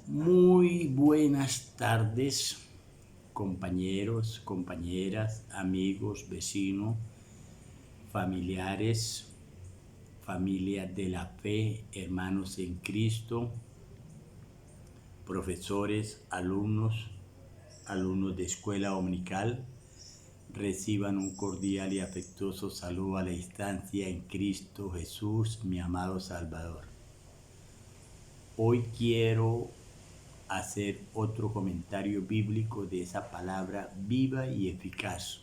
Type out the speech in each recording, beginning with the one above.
Muy buenas tardes, compañeros, compañeras, amigos, vecinos, familiares, familia de la fe, hermanos en Cristo, profesores, alumnos de escuela dominical. Reciban un cordial y afectuoso saludo a la distancia en Cristo Jesús, mi amado Salvador. Hoy quiero hacer otro comentario bíblico de esa palabra viva y eficaz,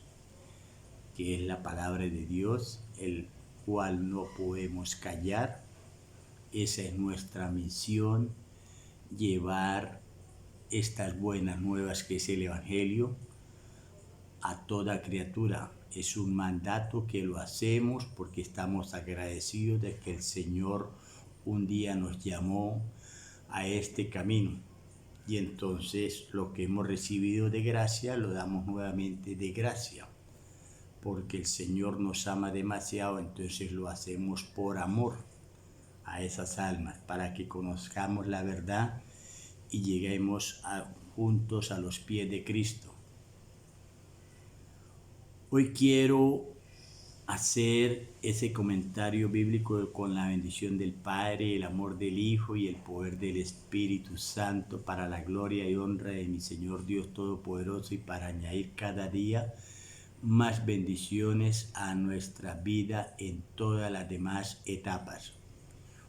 que es la palabra de Dios, el cual no podemos callar. Esa es nuestra misión, llevar estas buenas nuevas que es el Evangelio a toda criatura. Es un mandato que lo hacemos porque estamos agradecidos de que el Señor un día nos llamó a este camino. Y entonces lo que hemos recibido de gracia lo damos nuevamente de gracia, porque el Señor nos ama demasiado, entonces lo hacemos por amor a esas almas, para que conozcamos la verdad y lleguemos juntos a los pies de Cristo. Hoy quiero hacer ese comentario bíblico con la bendición del Padre, el amor del Hijo y el poder del Espíritu Santo, para la gloria y honra de mi Señor Dios Todopoderoso, y para añadir cada día más bendiciones a nuestra vida en todas las demás etapas.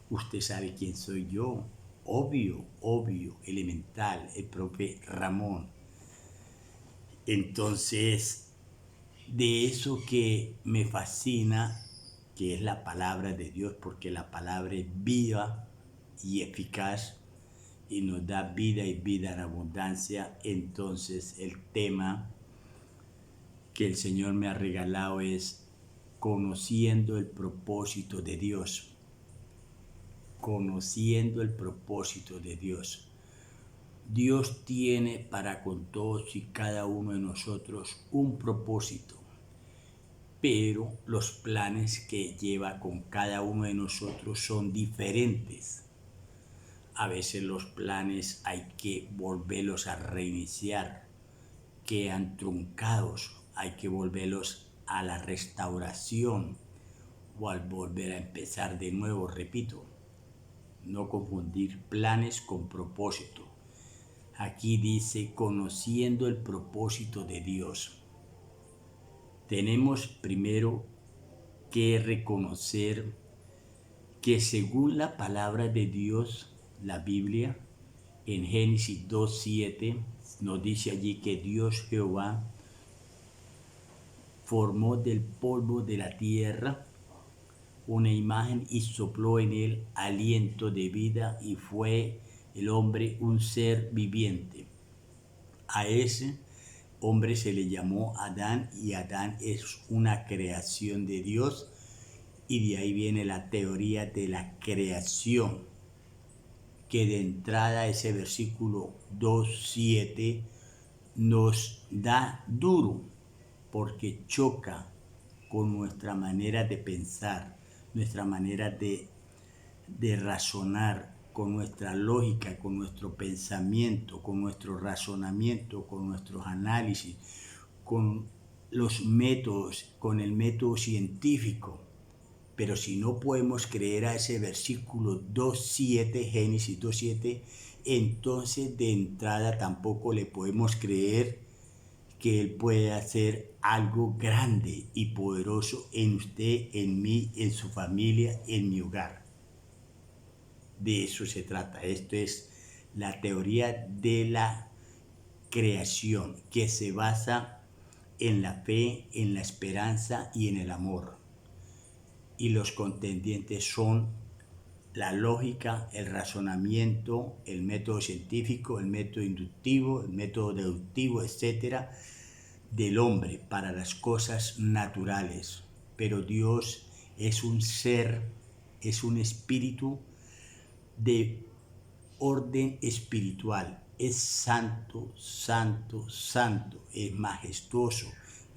Usted sabe quién soy yo, obvio, elemental, el profe Ramón. Entonces, de eso que me fascina, que es la palabra de Dios, porque la palabra es viva y eficaz y nos da vida y vida en abundancia. Entonces el tema que el Señor me ha regalado es conociendo el propósito de Dios. Conociendo el propósito de Dios. Dios tiene para con todos y cada uno de nosotros un propósito, pero los planes que lleva con cada uno de nosotros son diferentes. A veces los planes hay que volverlos a reiniciar, quedan truncados, hay que volverlos a la restauración o al volver a empezar de nuevo. Repito, no confundir planes con propósito. Aquí dice conociendo el propósito de Dios. Tenemos primero que reconocer que según la palabra de Dios, la Biblia, en Génesis 2:7, nos dice allí que Dios Jehová formó del polvo de la tierra una imagen y sopló en él aliento de vida, y fue el hombre un ser viviente. A ese hombre se le llamó Adán, y Adán es una creación de Dios, y de ahí viene la teoría de la creación, que de entrada ese versículo 2:7 nos da duro, porque choca con nuestra manera de pensar, nuestra manera de razonar, con nuestra lógica, con nuestro pensamiento, con nuestro razonamiento, con nuestros análisis, con los métodos, con el método científico. Pero si no podemos creer a ese versículo 2:7, Génesis 2:7, entonces de entrada tampoco le podemos creer que Él puede hacer algo grande y poderoso en usted, en mí, en su familia, en mi hogar. De eso se trata. Esto es la teoría de la creación, que se basa en la fe, en la esperanza y en el amor. Y los contendientes son la lógica, el razonamiento, el método científico, el método inductivo, el método deductivo, etcétera, del hombre para las cosas naturales. Pero Dios es un ser, es un espíritu de orden espiritual. Es santo, santo, santo, es majestuoso,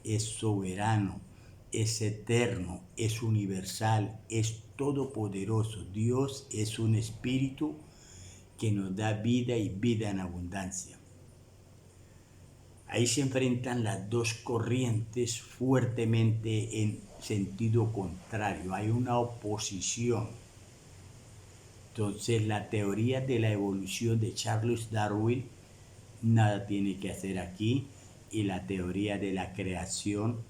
es soberano, es eterno, es universal, es todopoderoso. Dios es un espíritu que nos da vida y vida en abundancia. Ahí se enfrentan las dos corrientes fuertemente en sentido contrario. Hay una oposición. Entonces, la teoría de la evolución de Charles Darwin nada tiene que hacer aquí, y la teoría de la creación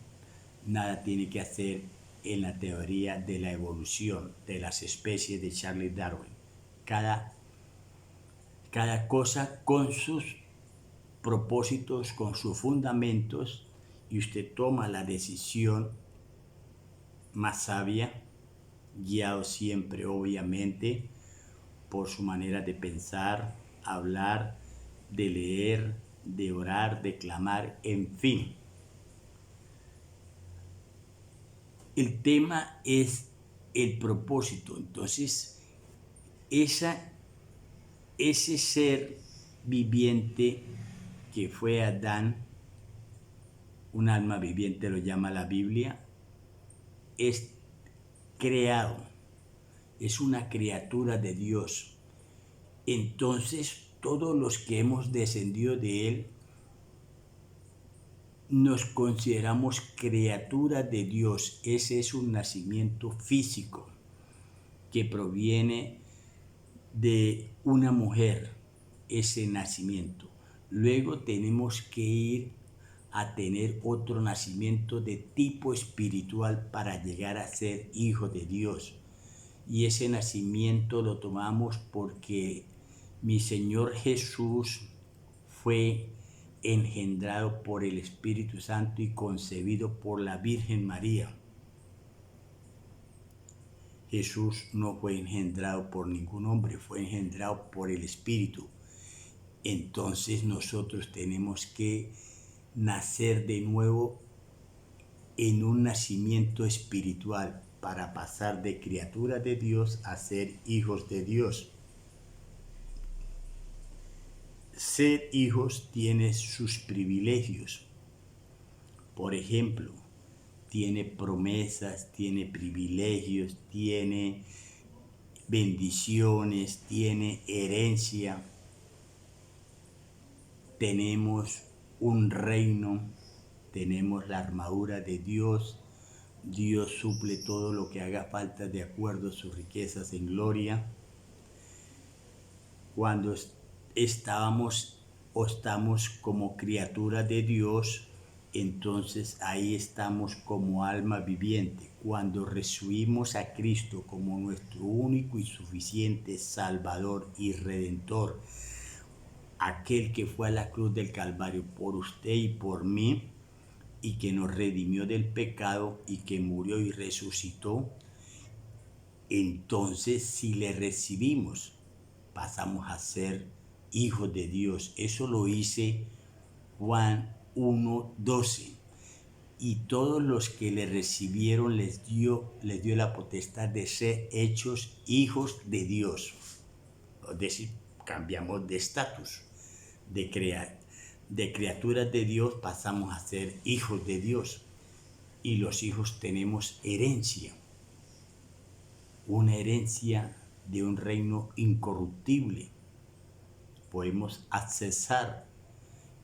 nada tiene que hacer en la teoría de la evolución de las especies de Charles Darwin. Cada cosa con sus propósitos, con sus fundamentos, y usted toma la decisión más sabia, guiado siempre obviamente por su manera de pensar, hablar, de leer, de orar, de clamar, en fin. El tema es el propósito. Entonces, ese ser viviente que fue Adán, un alma viviente lo llama la Biblia, es creado, es una criatura de Dios. Entonces, todos los que hemos descendido de Él nos consideramos criaturas de Dios. Ese es un nacimiento físico que proviene de una mujer, ese nacimiento. Luego tenemos que ir a tener otro nacimiento de tipo espiritual para llegar a ser hijos de Dios. Y ese nacimiento lo tomamos porque mi Señor Jesús fue engendrado por el Espíritu Santo y concebido por la Virgen María. Jesús no fue engendrado por ningún hombre, fue engendrado por el Espíritu. Entonces nosotros tenemos que nacer de nuevo en un nacimiento espiritual para pasar de criatura de Dios a ser hijos de Dios. Ser hijos tiene sus privilegios. Por ejemplo, tiene promesas, tiene privilegios, tiene bendiciones, tiene herencia. Tenemos un reino, tenemos la armadura de Dios. Dios suple todo lo que haga falta de acuerdo a sus riquezas en gloria. Cuando estamos como criatura de Dios, entonces ahí estamos como alma viviente. Cuando recibimos a Cristo como nuestro único y suficiente Salvador y Redentor, aquel que fue a la cruz del Calvario por usted y por mí, y que nos redimió del pecado y que murió y resucitó, entonces si le recibimos, pasamos a ser hijos de Dios. Eso lo dice Juan 1:12. Y todos los que le recibieron les dio la potestad de ser hechos hijos de Dios. Es decir, cambiamos de estatus, de criaturas de Dios pasamos a ser hijos de Dios. Y los hijos tenemos herencia, una herencia de un reino incorruptible. Podemos accesar.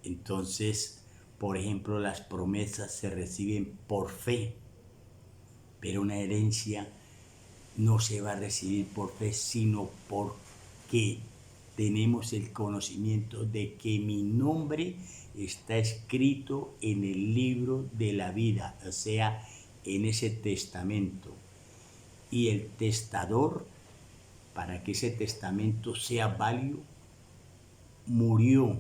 Entonces, por ejemplo, las promesas se reciben por fe, pero una herencia no se va a recibir por fe, sino porque tenemos el conocimiento de que mi nombre está escrito en el libro de la vida, o sea, en ese testamento. Y el testador, para que ese testamento sea válido, murió,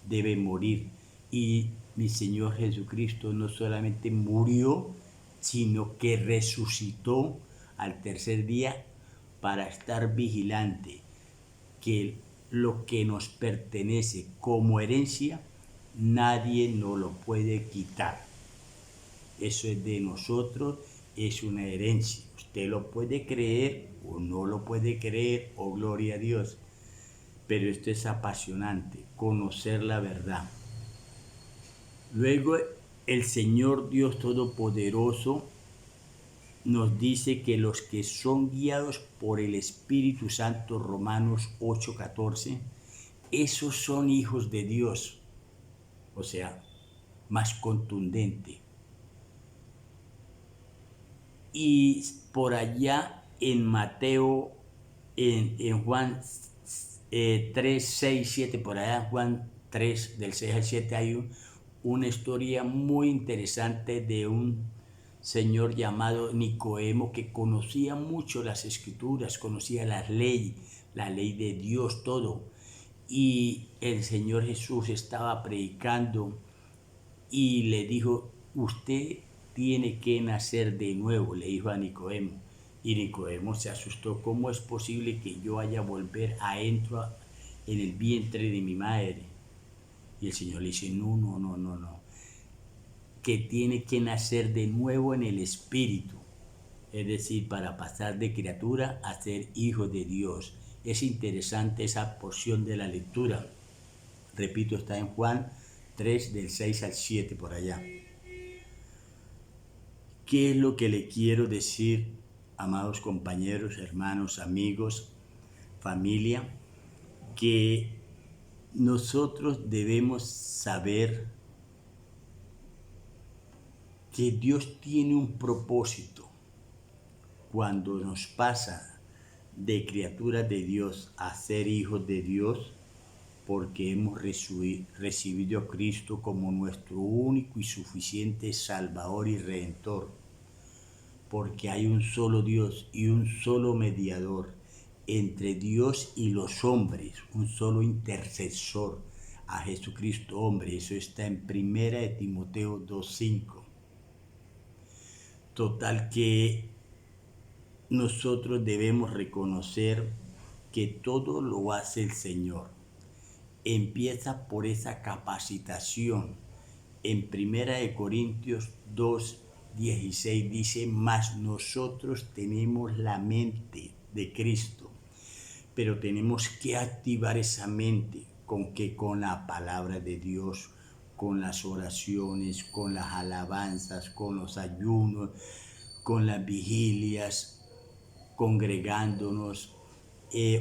debe morir. Y mi Señor Jesucristo no solamente murió, sino que resucitó al tercer día para estar vigilante, que lo que nos pertenece como herencia, nadie nos lo puede quitar. Eso es de nosotros, es una herencia. Usted lo puede creer o no lo puede creer, oh gloria a Dios. Pero esto es apasionante, conocer la verdad. Luego el Señor Dios Todopoderoso nos dice que los que son guiados por el Espíritu Santo, Romanos 8:14, esos son hijos de Dios. O sea, más contundente. Y por allá en Mateo, en Juan 3, 6, 7, por allá Juan 3, del 6 al 7, hay una historia muy interesante de un señor llamado Nicodemo que conocía mucho las escrituras, conocía la ley de Dios, todo. Y el Señor Jesús estaba predicando y le dijo, usted tiene que nacer de nuevo, le dijo a Nicodemo. Y Nicodemo se asustó, ¿cómo es posible que yo vaya a volver adentro en el vientre de mi madre? Y el Señor le dice, no, que tiene que nacer de nuevo en el Espíritu, es decir, para pasar de criatura a ser hijo de Dios. Es interesante esa porción de la lectura. Repito, está en Juan 3, del 6 al 7, por allá. ¿Qué es lo que le quiero decir, amados compañeros, hermanos, amigos, familia? Que nosotros debemos saber que Dios tiene un propósito cuando nos pasa de criaturas de Dios a ser hijos de Dios, porque hemos recibido a Cristo como nuestro único y suficiente Salvador y Redentor, porque hay un solo Dios y un solo mediador entre Dios y los hombres, un solo intercesor, a Jesucristo hombre. Eso está en 1 de Timoteo 2:5. Total que nosotros debemos reconocer que todo lo hace el Señor. Empieza por esa capacitación. En 1 de Corintios 2:16 dice, mas nosotros tenemos la mente de Cristo, pero tenemos que activar esa mente. ¿Con qué? Con la palabra de Dios, con las oraciones, con las alabanzas, con los ayunos, con las vigilias, congregándonos,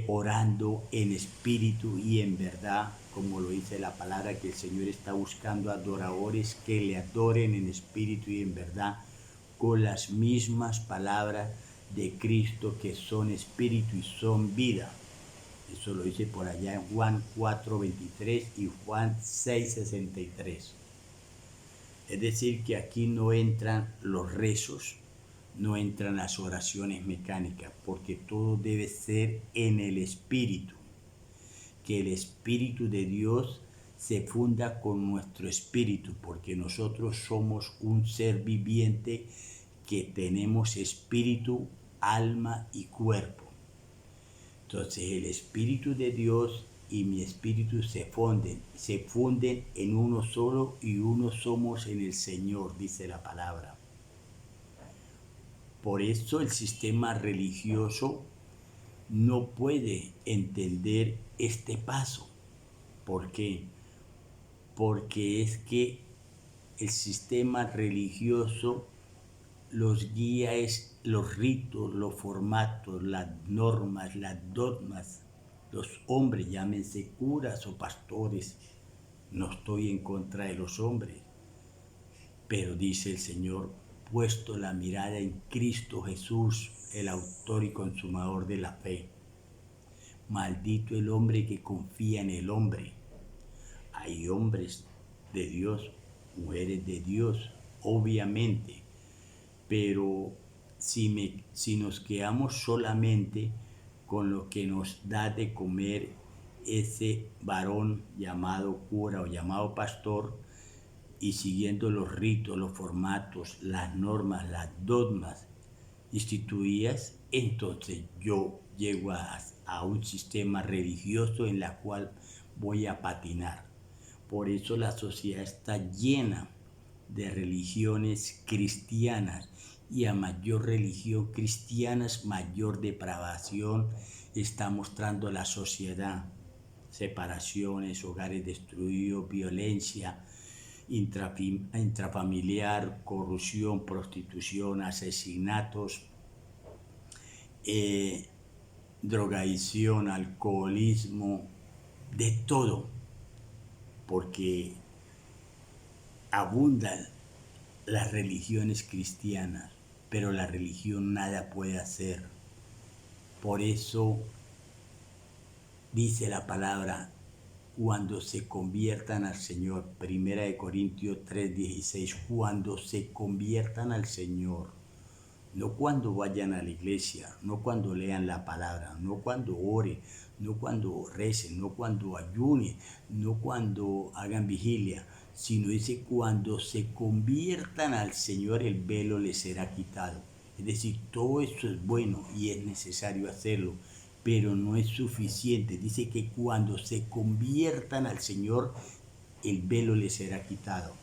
orando en espíritu y en verdad, como lo dice la palabra, que el Señor está buscando adoradores que le adoren en espíritu y en verdad, con las mismas palabras de Cristo, que son espíritu y son vida. Eso lo dice por allá en Juan 4:23 y Juan 6:63. Es decir, que aquí no entran los rezos, no entran las oraciones mecánicas, porque todo debe ser en el Espíritu. Que el Espíritu de Dios se funda con nuestro espíritu, porque nosotros somos un ser viviente que tenemos espíritu, alma y cuerpo. Entonces el Espíritu de Dios y mi espíritu se funden en uno solo, y uno somos en el Señor, dice la palabra. Por eso el sistema religioso no puede entender este paso. ¿Por qué? Porque es que el sistema religioso los guía es los ritos, los formatos, las normas, las dogmas. Los hombres, llámense curas o pastores, no estoy en contra de los hombres, pero dice el Señor, puesto la mirada en Cristo Jesús, el autor y consumador de la fe. Maldito el hombre que confía en el hombre. Hay hombres de Dios, mujeres de Dios, obviamente, pero si nos quedamos solamente con lo que nos da de comer ese varón llamado cura o llamado pastor, y siguiendo los ritos, los formatos, las normas, las dogmas instituidas, entonces yo llego a un sistema religioso en la cual voy a patinar. Por eso la sociedad está llena de religiones cristianas, y a mayor religión cristiana, mayor depravación está mostrando la sociedad. Separaciones, hogares destruidos, violencia, intrafamiliar, corrupción, prostitución, asesinatos, drogadicción, alcoholismo, de todo, porque abundan las religiones cristianas, pero la religión nada puede hacer. Por eso dice la palabra, cuando se conviertan al Señor, 1 Corintios 3:16, cuando se conviertan al Señor, no cuando vayan a la iglesia, no cuando lean la palabra, no cuando oren, no cuando recen, no cuando ayunen, no cuando hagan vigilia, sino dice cuando se conviertan al Señor el velo les será quitado. Es decir, todo eso es bueno y es necesario hacerlo, pero no es suficiente. Dice que cuando se conviertan al Señor el velo les será quitado.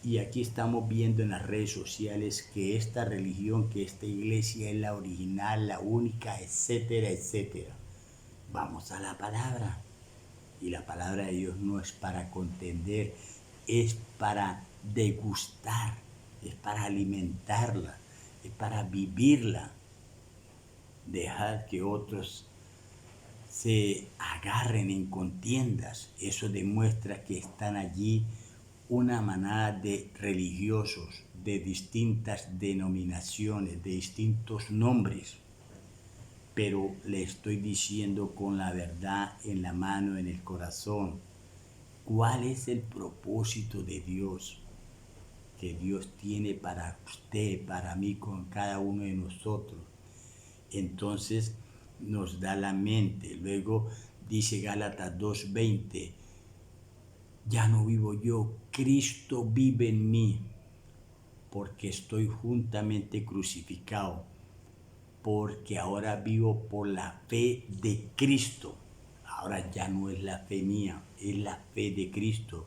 Y aquí estamos viendo en las redes sociales que esta religión, que esta iglesia es la original, la única, etcétera, etcétera. Vamos a la palabra. Y la palabra de Dios no es para contender, es para degustar, es para alimentarla, es para vivirla. Dejar que otros se agarren en contiendas. Eso demuestra que están allí una manada de religiosos de distintas denominaciones, de distintos nombres, pero le estoy diciendo con la verdad en la mano, en el corazón, cuál es el propósito de Dios, que Dios tiene para usted, para mí, con cada uno de nosotros. Entonces nos da la mente. Luego dice Gálatas 2:20, ya no vivo yo, Cristo vive en mí, porque estoy juntamente crucificado, porque ahora vivo por la fe de Cristo. Ahora ya no es la fe mía, es la fe de Cristo.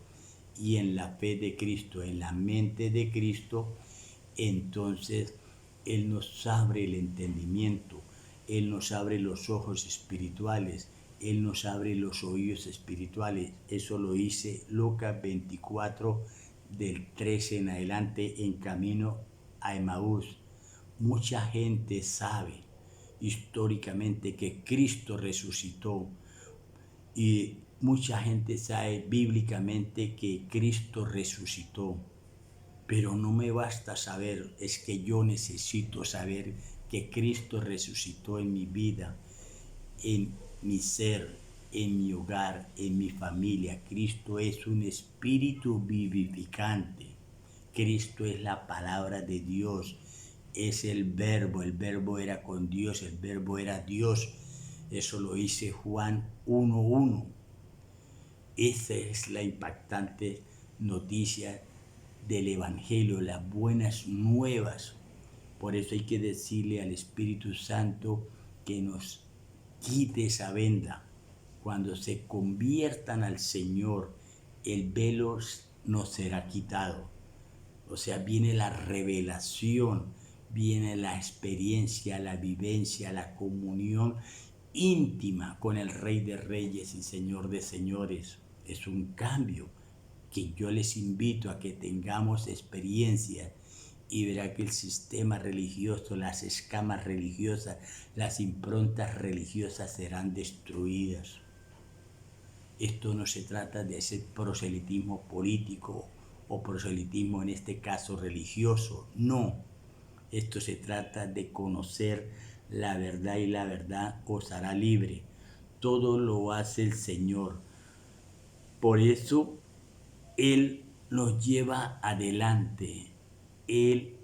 Y en la fe de Cristo, en la mente de Cristo, entonces Él nos abre el entendimiento, Él nos abre los ojos espirituales, Él nos abre los oídos espirituales. Eso lo dice Lucas 24, del 13 en adelante, en camino a Emaús. Mucha gente sabe históricamente que Cristo resucitó y mucha gente sabe bíblicamente que Cristo resucitó. Pero no me basta saber, es que yo necesito saber que Cristo resucitó en mi vida, en mi ser, en mi hogar, en mi familia. Cristo es un espíritu vivificante. Cristo es la palabra de Dios, es el verbo era con Dios, el verbo era Dios. Eso lo dice Juan 1:1. Esa es la impactante noticia del Evangelio, las buenas nuevas. Por eso hay que decirle al Espíritu Santo que nos quite esa venda. Cuando se conviertan al Señor, el velo nos será quitado. O sea, viene la revelación, viene la experiencia, la vivencia, la comunión íntima con el Rey de Reyes y Señor de Señores. Es un cambio que yo les invito a que tengamos experiencia y verá que el sistema religioso, las escamas religiosas, las improntas religiosas serán destruidas. Esto no se trata de hacer proselitismo político o proselitismo en este caso religioso, no. Esto se trata de conocer la verdad y la verdad os hará libre. Todo lo hace el Señor. Por eso Él nos lleva adelante. Él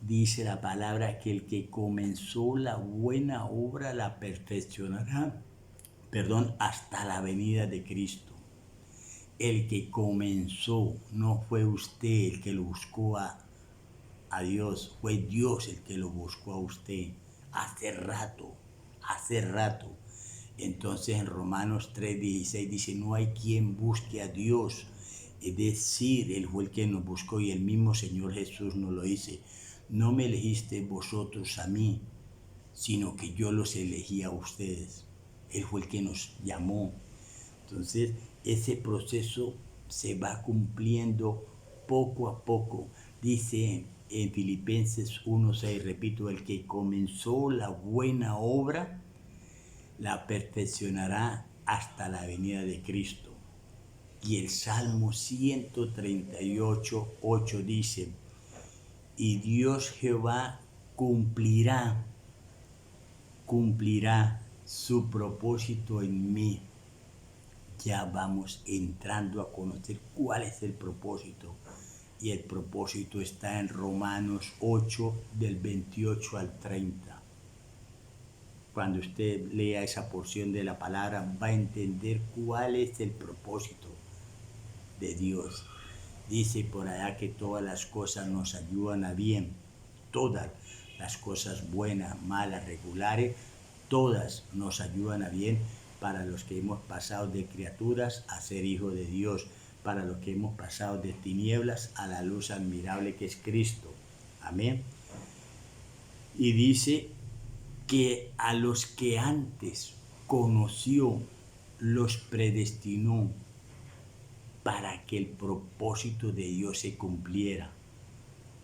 dice la palabra que el que comenzó la buena obra la perfeccionará, hasta la venida de Cristo. El que comenzó, no fue usted el que lo buscó a Dios, fue Dios el que lo buscó a usted hace rato. Entonces en Romanos 3:16 dice, no hay quien busque a Dios. Es decir, Él fue el que nos buscó y el mismo Señor Jesús nos lo dice. No me elegiste vosotros a mí, sino que yo los elegí a ustedes. Él fue el que nos llamó. Entonces, ese proceso se va cumpliendo a poco, dice en Filipenses 1:6, repito, el que comenzó la buena obra, la perfeccionará hasta la venida de Cristo. Y el Salmo 138:8 dice, y Dios Jehová cumplirá su propósito en mí. Ya vamos entrando a conocer cuál es el propósito. Y el propósito está en Romanos 8, del 28 al 30. Cuando usted lea esa porción de la palabra, va a entender cuál es el propósito de Dios. Dice por allá que todas las cosas nos ayudan a bien. Todas las cosas buenas, malas, regulares, todas nos ayudan a bien para los que hemos pasado de criaturas a ser hijos de Dios, para los que hemos pasado de tinieblas a la luz admirable que es Cristo. Amén. Y dice que a los que antes conoció, los predestinó para que el propósito de Dios se cumpliera.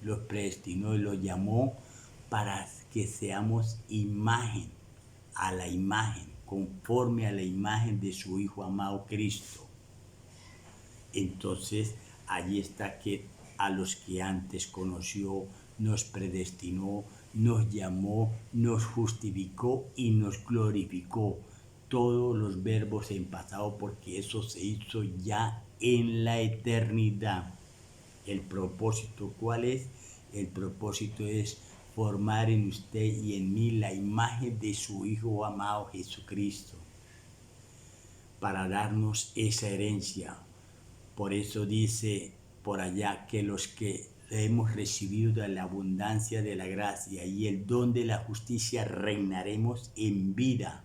Los predestinó y los llamó para que seamos imagen, conforme a la imagen de su Hijo amado Cristo. Entonces, allí está que a los que antes conoció, nos predestinó, nos llamó, nos justificó y nos glorificó. Todos los verbos en pasado, porque eso se hizo ya en la eternidad. ¿El propósito cuál es? El propósito es formar en usted y en mí la imagen de su Hijo amado Jesucristo, para darnos esa herencia. Por eso dice por allá que los que hemos recibido de la abundancia de la gracia y el don de la justicia reinaremos en vida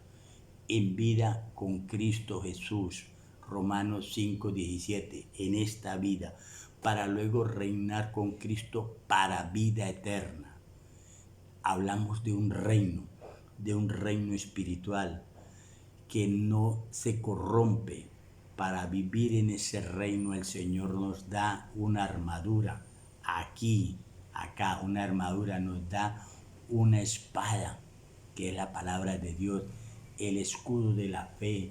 con Cristo Jesús. Romanos 5:17, en esta vida, para luego reinar con Cristo para vida eterna. Hablamos de un reino espiritual que no se corrompe. Para vivir en ese reino el Señor nos da una armadura. Acá una armadura, nos da una espada, que es la palabra de Dios, el escudo de la fe,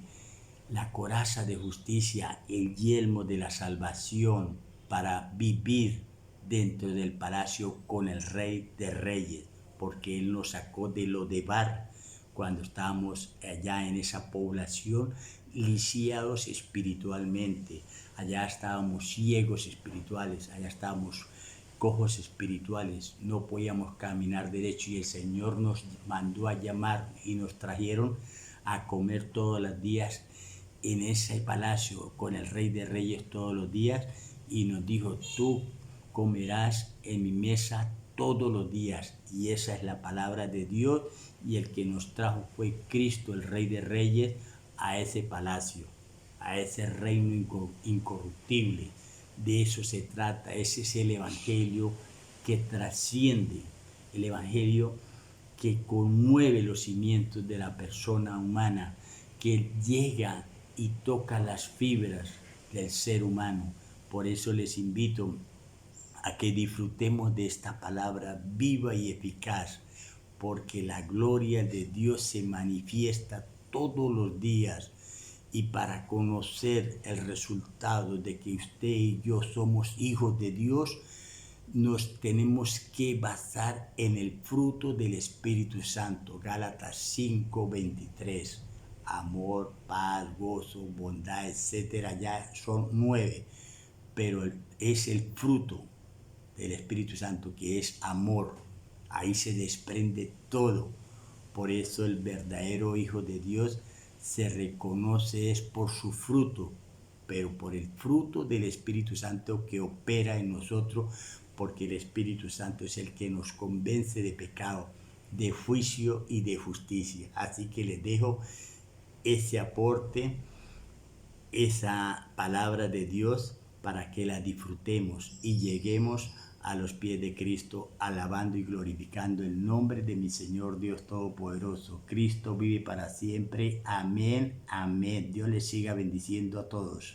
la coraza de justicia, el yelmo de la salvación, para vivir dentro del palacio con el Rey de Reyes, porque Él nos sacó de Lodebar cuando estábamos allá en esa población, lisiados espiritualmente. Allá estábamos ciegos espirituales, allá estábamos cojos espirituales, no podíamos caminar derecho, y el Señor nos mandó a llamar y nos trajeron a comer todos los días en ese palacio con el Rey de Reyes todos los días, y nos dijo, tú comerás en mi mesa todos los días. Y esa es la palabra de Dios, y el que nos trajo fue Cristo, el Rey de Reyes, a ese palacio, a ese reino incorruptible. De eso se trata. Ese es el evangelio que trasciende, el evangelio que conmueve los cimientos de la persona humana, que llega y toca las fibras del ser humano. Por eso les invito a que disfrutemos de esta palabra viva y eficaz, porque la gloria de Dios se manifiesta todos los días, y para conocer el resultado de que usted y yo somos hijos de Dios, nos tenemos que basar en el fruto del Espíritu Santo. Gálatas 5:23. Amor, paz, gozo, bondad, etcétera, ya son 9, pero es el fruto del Espíritu Santo, que es amor. Ahí se desprende todo. Por eso el verdadero Hijo de Dios se reconoce es por su fruto, pero por el fruto del Espíritu Santo que opera en nosotros, porque el Espíritu Santo es el que nos convence de pecado, de juicio y de justicia. Así que les dejo ese aporte, esa palabra de Dios, para que la disfrutemos y lleguemos a los pies de Cristo, alabando y glorificando el nombre de mi Señor Dios Todopoderoso. Cristo vive para siempre. Amén, amén. Dios les siga bendiciendo a todos.